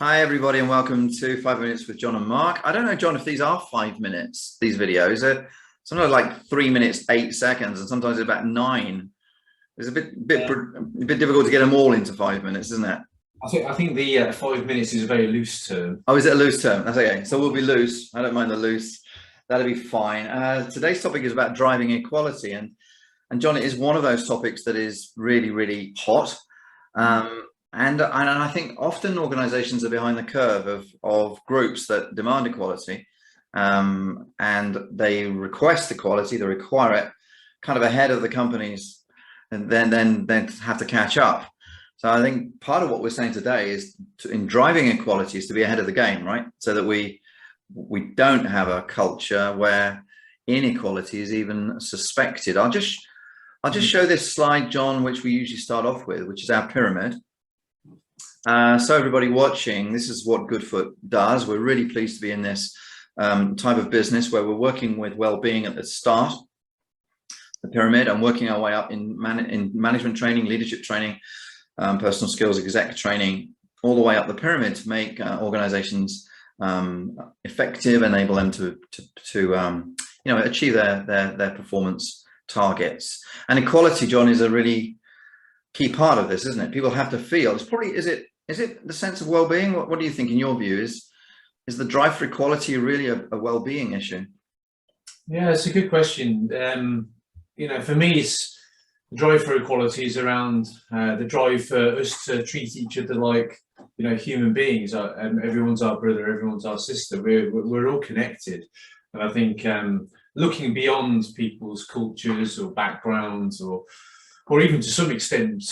Hi, everybody, and welcome to 5 Minutes with John and Mark. I don't know, John, if these are 5 minutes, these videos are sometimes like 3 minutes, 8 seconds, and sometimes about nine. It's a bit difficult to get them all into 5 minutes, isn't it? I think the 5 minutes is a very loose term. Oh, is it a loose term? That's okay. So we'll be loose. I don't mind the loose. That'll be fine. Today's topic is about driving equality, and John, it is one of those topics that is really, really hot. And I think often organizations are behind the curve of groups that demand equality, and they request equality, they require it kind of ahead of the companies, and then have to catch up. So I think part of what we're saying today is in driving equality is to be ahead of the game, right? So that we don't have a culture where inequality is even suspected. I'll just show this slide, John, which we usually start off with, which is our pyramid. So everybody watching, this is what Goodfoot does. We're really pleased to be in this type of business where we're working with well-being at the start, the pyramid, and working our way up in management training, leadership training, personal skills, exec training, all the way up the pyramid to make organizations effective, enable them to achieve their performance targets. And equality, John, is a really key part of this, isn't it? People have to feel. It's probably is it the sense of well-being? What do you think, in your view, is the drive for equality really a well-being issue? Yeah, it's a good question. For me, it's the drive for equality is around the drive for us to treat each other like human beings. Everyone's our brother, everyone's our sister. We're all connected, and I think looking beyond people's cultures or backgrounds or even to some extent,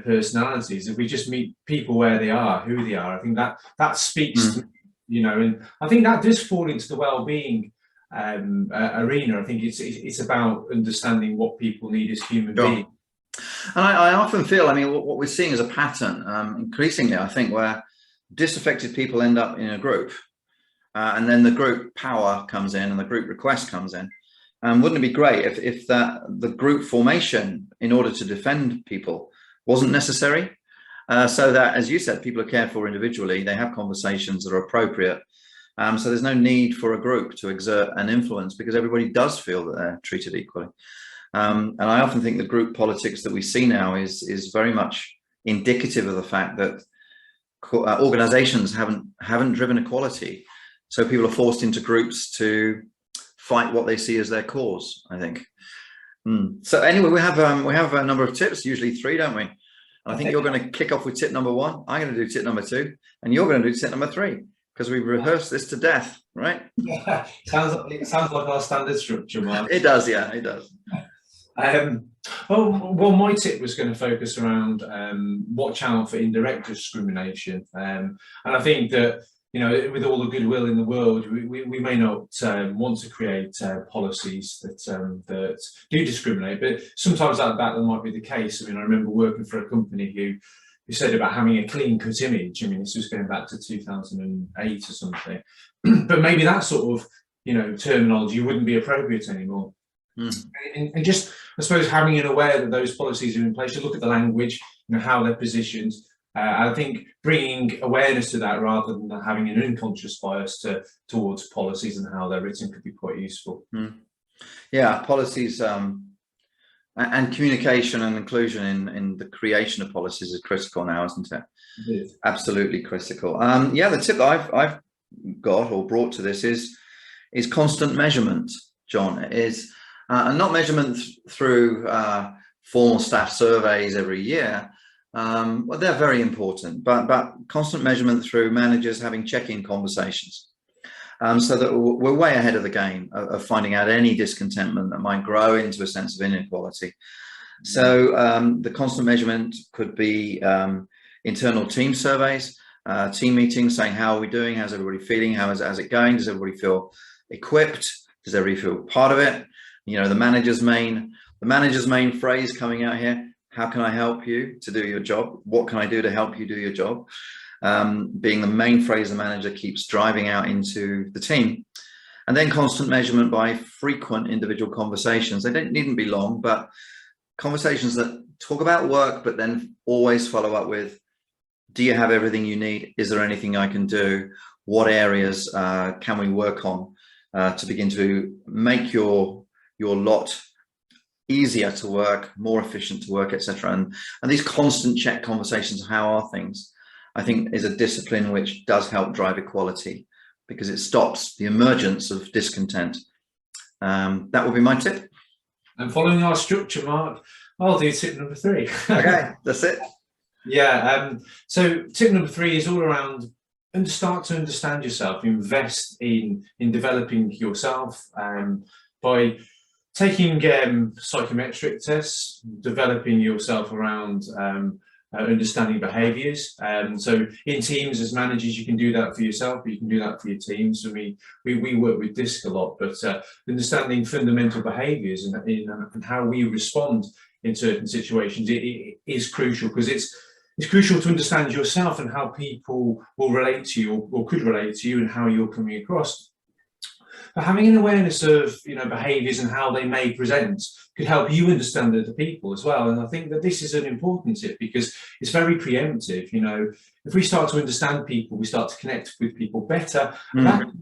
personalities. If we just meet people where they are, who they are, I think that speaks to and I think that does fall into the well-being arena. I think it's about understanding what people need as human beings. And I often feel, what we're seeing is a pattern, increasingly, I think, where disaffected people end up in a group, and then the group power comes in and the group request comes in. Wouldn't it be great if the group formation, in order to defend people, wasn't necessary? So that, as you said, people are cared for individually, they have conversations that are appropriate. So there's no need for a group to exert an influence because everybody does feel that they're treated equally. And I often think the group politics that we see now is very much indicative of the fact that organizations haven't driven equality. So people are forced into groups to fight what they see as their cause, I think. So anyway, we have a number of tips, usually 3, don't we? And I think you're going to kick off with tip number 1. I'm going to do tip number 2, and you're going to do tip number 3, because we've rehearsed this to death, right? Yeah, it sounds like our standard structure, Mark. It does, yeah, it does. Well, my tip was going to focus around watch out for indirect discrimination, and I think that with all the goodwill in the world, we may not want to create policies that do discriminate, but sometimes that might be the case. I remember working for a company who said about having a clean-cut image. This was going back to 2008 or something, but maybe that sort of terminology wouldn't be appropriate anymore. And just, I suppose, having an aware that those policies are in place, to look at the language, how they're positioned. I think bringing awareness to that rather than having an unconscious bias towards policies and how they're written could be quite useful. Yeah, policies and communication and inclusion in the creation of policies is critical now, isn't it? It is. Absolutely critical. Yeah, the tip that I've got or brought to this is constant measurement, John. And not measurement through formal staff surveys every year. Well, they're very important, but constant measurement through managers having check-in conversations, so that we're way ahead of the game of finding out any discontentment that might grow into a sense of inequality. So the constant measurement could be internal team surveys, team meetings, saying how are we doing, how's everybody feeling, how's it going, does everybody feel equipped, does everybody feel part of it? The manager's main phrase coming out here: how can I help you to do your job? What can I do to help you do your job? Being the main phrase the manager keeps driving out into the team. And then constant measurement by frequent individual conversations. They needn't be long, but conversations that talk about work, but then always follow up with, Do you have everything you need? Is there anything I can do? What areas can we work on to begin to make your lot easier to work, more efficient to work, etc. And these constant check conversations, how are things, I think is a discipline which does help drive equality, because it stops the emergence of discontent. That would be my tip. And following our structure, Mark, I'll do tip number 3. Okay, that's it. Yeah. So tip number 3 is all around and start to understand yourself. Invest in developing yourself by taking psychometric tests, developing yourself around understanding behaviours. So in teams, as managers, you can do that for yourself, but you can do that for your teams. I mean, we work with DISC a lot, but understanding fundamental behaviours and how we respond in certain situations is crucial, because it's crucial to understand yourself and how people will relate to you or could relate to you and how you're coming across. But having an awareness of behaviours and how they may present could help you understand other people as well. And I think that this is an important tip, because it's very preemptive. If we start to understand people, we start to connect with people better. That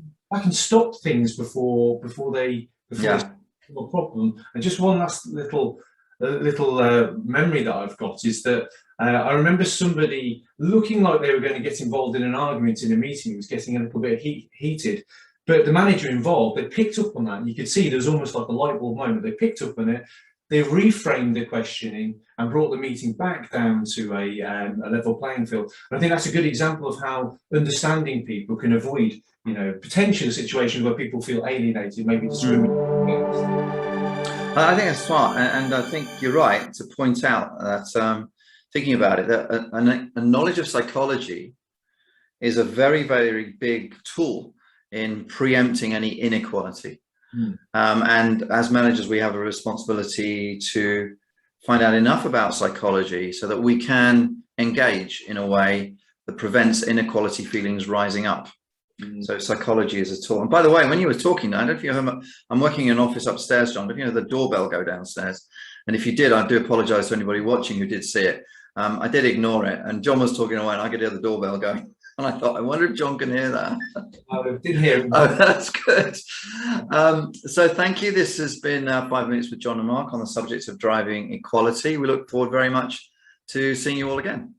can stop things before they become a problem. And just one last little memory that I've got is that I remember somebody looking like they were going to get involved in an argument in a meeting. It was getting a little bit heated. But the manager involved, they picked up on that. And you could see there was almost like a light bulb moment. They picked up on it. They reframed the questioning and brought the meeting back down to a level playing field. And I think that's a good example of how understanding people can avoid, potential situations where people feel alienated, maybe discriminated against. I think that's smart, and I think you're right to point out that thinking about it, that a knowledge of psychology is a very, very big tool in preempting any inequality. And as managers, we have a responsibility to find out enough about psychology so that we can engage in a way that prevents inequality feelings rising up. So psychology is a tool. And by the way, when you were talking, I don't know if you heard, I'm working in an office upstairs, John, but the doorbell go downstairs. And if you did, I do apologize to anybody watching who did see it. I did ignore it, and John was talking away and I could hear the doorbell going. And I thought, I wonder if John can hear that. I didn't hear it. Oh, that's good. So thank you. This has been 5 minutes with John and Mark on the subject of driving equality. We look forward very much to seeing you all again.